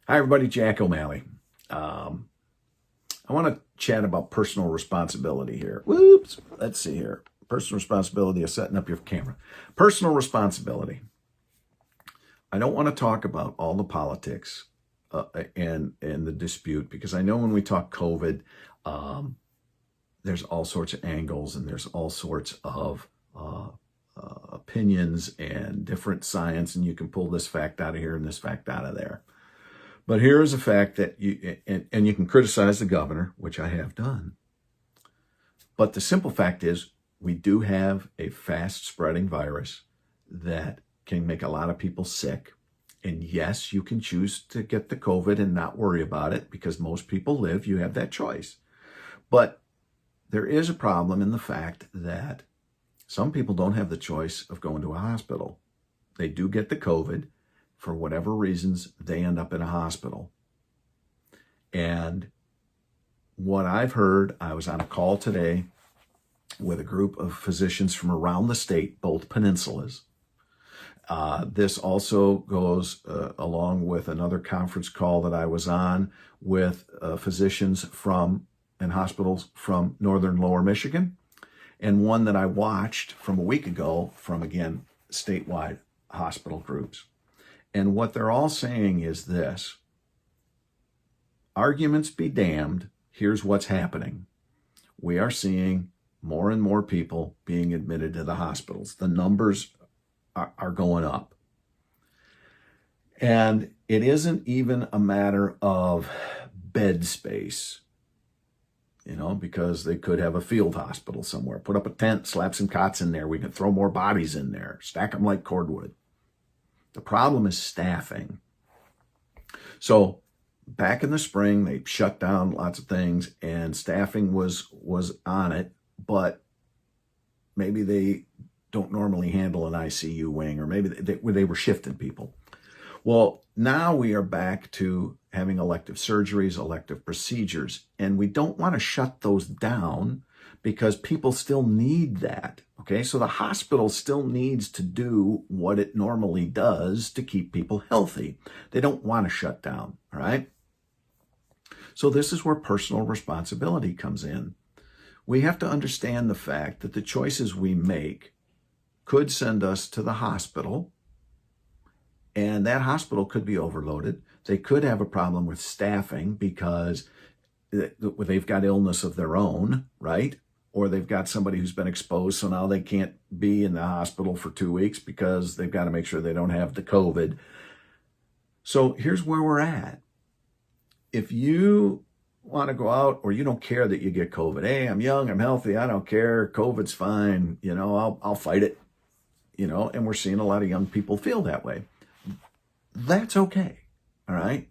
Hi, everybody. Jack O'Malley. I want to chat about personal responsibility here. Whoops. Let's see here. Personal responsibility of setting up your camera. Personal responsibility. I don't want to talk about all the politics and the dispute, because I know when we talk COVID, there's all sorts of angles and there's all sorts of opinions and different science, and you can pull this fact out of here and this fact out of there. But here is a fact that and you can criticize the governor, which I have done. But the simple fact is, we do have a fast spreading virus that can make a lot of people sick. And yes, you can choose to get the COVID and not worry about it, because most people live. You have that choice. But there is a problem in the fact that some people don't have the choice of going to a hospital. They do get the COVID. For whatever reasons, they end up in a hospital. And what I've heard, I was on a call today with a group of physicians from around the state, both peninsulas. This also goes along with another conference call that I was on with physicians and hospitals from northern lower Michigan, and one that I watched from a week ago from, again, statewide hospital groups. And what they're all saying is this: arguments be damned, here's what's happening. We are seeing more and more people being admitted to the hospitals. The numbers are going up. And it isn't even a matter of bed space, because they could have a field hospital somewhere. Put up a tent, slap some cots in there. We can throw more bodies in there, stack them like cordwood. The problem is staffing. So back in the spring, they shut down lots of things and staffing was on it, but maybe they don't normally handle an ICU wing, or maybe they were shifting people. Well, now we are back to having elective surgeries, elective procedures, and we don't want to shut those down because people still need that. Okay, so the hospital still needs to do what it normally does to keep people healthy. They don't want to shut down, all right? So this is where personal responsibility comes in. We have to understand the fact that the choices we make could send us to the hospital, and that hospital could be overloaded. They could have a problem with staffing because they've got illness of their own, right? Or they've got somebody who's been exposed, so now they can't be in the hospital for 2 weeks because they've got to make sure they don't have the COVID. So here's where we're at. If you want to go out, or you don't care that you get COVID, hey, I'm young, I'm healthy, I don't care, COVID's fine, I'll fight it, and we're seeing a lot of young people feel that way. That's okay, all right?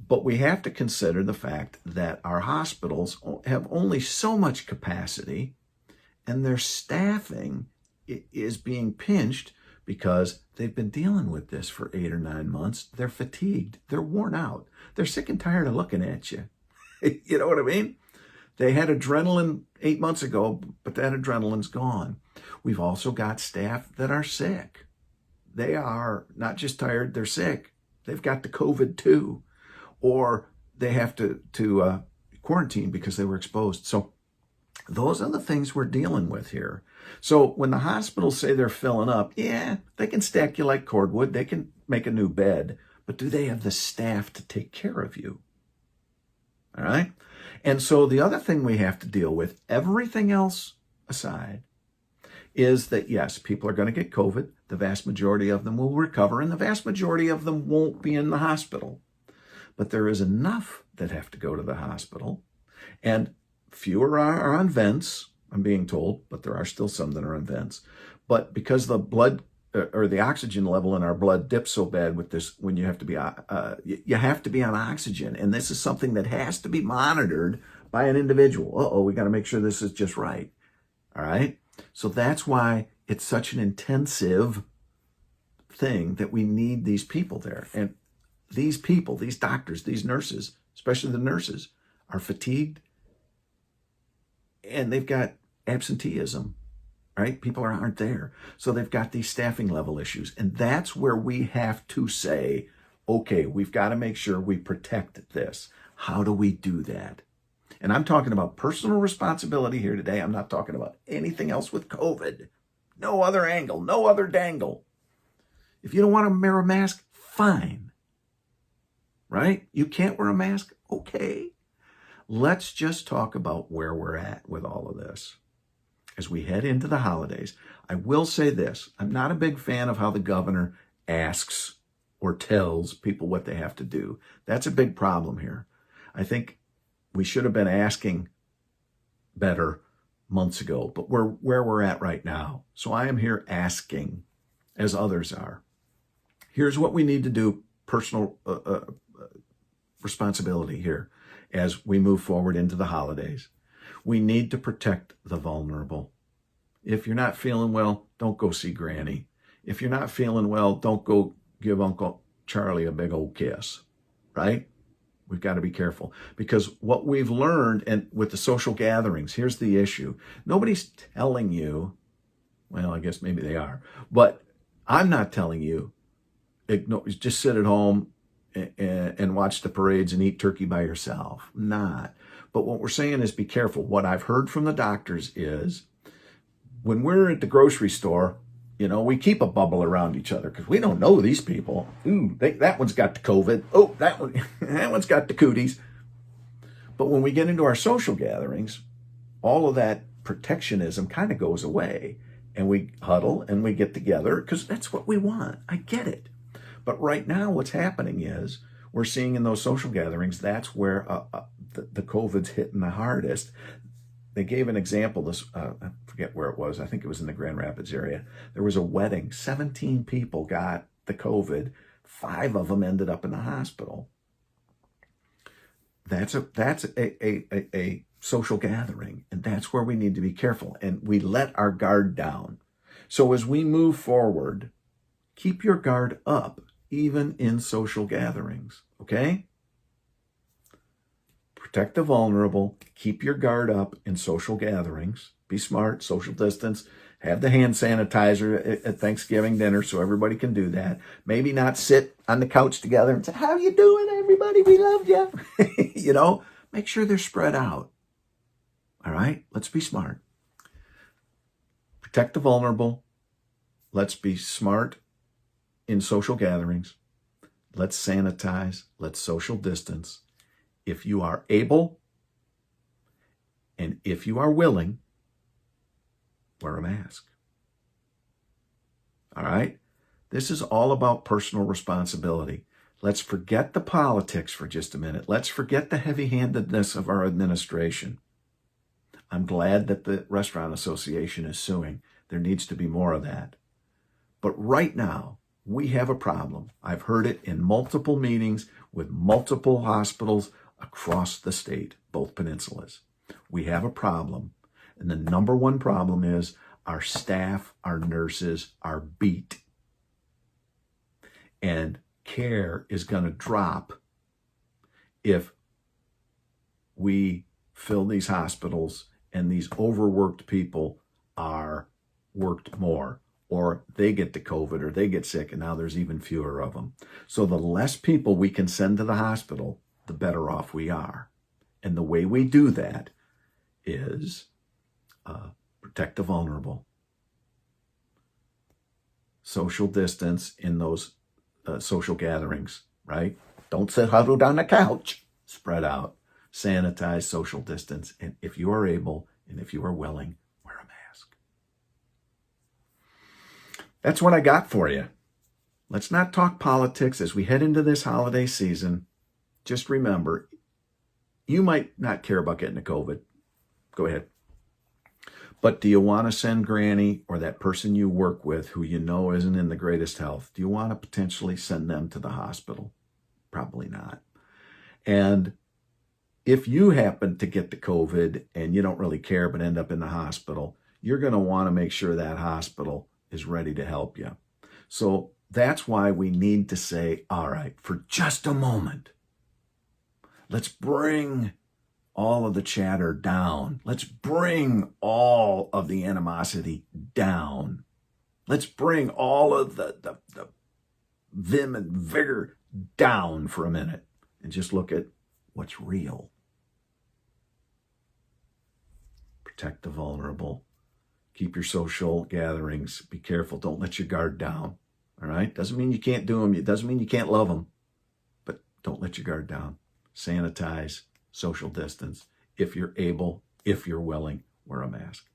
But we have to consider the fact that our hospitals have only so much capacity, and their staffing is being pinched because they've been dealing with this for 8 or 9 months. They're fatigued. They're worn out. They're sick and tired of looking at you. You know what I mean? They had adrenaline 8 months ago, but that adrenaline's gone. We've also got staff that are sick. They are not just tired, they're sick. They've got the COVID too. Or they have to quarantine because they were exposed. So those are the things we're dealing with here. So when the hospitals say they're filling up, yeah, they can stack you like cordwood. They can make a new bed. But do they have the staff to take care of you? All right? And so the other thing we have to deal with, everything else aside, is that, yes, people are going to get COVID. The vast majority of them will recover, and the vast majority of them won't be in the hospital. But there is enough that have to go to the hospital, and fewer are on vents, I'm being told, but there are still some that are on vents. But because the blood or the oxygen level in our blood dips so bad with this, when you have to be on oxygen, and this is something that has to be monitored by an individual. We got to make sure this is just right. All right. So that's why it's such an intensive thing that we need these people there. And these people, these doctors, these nurses, especially the nurses, are fatigued, and they've got absenteeism, right? People aren't there. So they've got these staffing level issues. And that's where we have to say, okay, we've got to make sure we protect this. How do we do that? And I'm talking about personal responsibility here today. I'm not talking about anything else with COVID. No other angle, no other dangle. If you don't want to wear a mask, fine. Right? You can't wear a mask? Okay. Let's just talk about where we're at with all of this. As we head into the holidays, I will say this. I'm not a big fan of how the governor asks or tells people what they have to do. That's a big problem here. I think we should have been asking better months ago, but we're where we're at right now. So I am here asking, as others are. Here's what we need to do, personal responsibility here as we move forward into the holidays. We need to protect the vulnerable. If you're not feeling well, don't go see Granny. If you're not feeling well, don't go give Uncle Charlie a big old kiss, right? We've got to be careful because what we've learned and with the social gatherings, here's the issue. Nobody's telling you, well, I guess maybe they are, but I'm not telling you, just sit at home and watch the parades and eat turkey by yourself. Not. But what we're saying is be careful. What I've heard from the doctors is when we're at the grocery store, we keep a bubble around each other because we don't know these people. Ooh, that one's got the COVID. Oh, that one's got the cooties. But when we get into our social gatherings, all of that protectionism kind of goes away. And we huddle and we get together because that's what we want. I get it. But right now what's happening is we're seeing in those social gatherings, that's where the COVID's hitting the hardest. They gave an example, I forget where it was. I think it was in the Grand Rapids area. There was a wedding. 17 people got the COVID. 5 of them ended up in the hospital. That's a social gathering, and that's where we need to be careful. And we let our guard down. So as we move forward, keep your guard up, even in social gatherings, okay? Protect the vulnerable, keep your guard up in social gatherings, be smart, social distance, have the hand sanitizer at Thanksgiving dinner so everybody can do that. Maybe not sit on the couch together and say, how you doing, everybody? We love you. Make sure they're spread out. All right? Let's be smart. Protect the vulnerable. Let's be smart in social gatherings. Let's sanitize. Let's social distance. If you are able and if you are willing, wear a mask. All right? This is all about personal responsibility. Let's forget the politics for just a minute. Let's forget the heavy-handedness of our administration. I'm glad that the Restaurant Association is suing. There needs to be more of that. But right now, we have a problem. I've heard it in multiple meetings with multiple hospitals across the state, both peninsulas. We have a problem. And the number one problem is our staff, our nurses are beat. And care is going to drop if we fill these hospitals and these overworked people are worked more, or they get the COVID or they get sick and now there's even fewer of them. So the less people we can send to the hospital, the better off we are. And the way we do that is protect the vulnerable, social distance in those social gatherings, right? Don't sit huddled on the couch, spread out, sanitize, social distance. And if you are able and if you are willing, wear a mask. That's what I got for you. Let's not talk politics as we head into this holiday season. Just remember, you might not care about getting the COVID. Go ahead. But do you want to send Granny or that person you work with who you know isn't in the greatest health? Do you want to potentially send them to the hospital? Probably not. And if you happen to get the COVID and you don't really care but end up in the hospital, you're going to want to make sure that hospital is ready to help you. So that's why we need to say, all right, for just a moment, let's bring all of the chatter down. Let's bring all of the animosity down. Let's bring all of the vim and vigor down for a minute and just look at what's real. Protect the vulnerable. Keep your social gatherings. Be careful. Don't let your guard down. All right? Doesn't mean you can't do them. It doesn't mean you can't love them. But don't let your guard down. Sanitize, social distance. If you're able, if you're willing, wear a mask.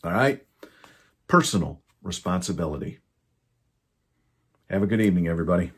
All right? Personal responsibility. Have a good evening, everybody.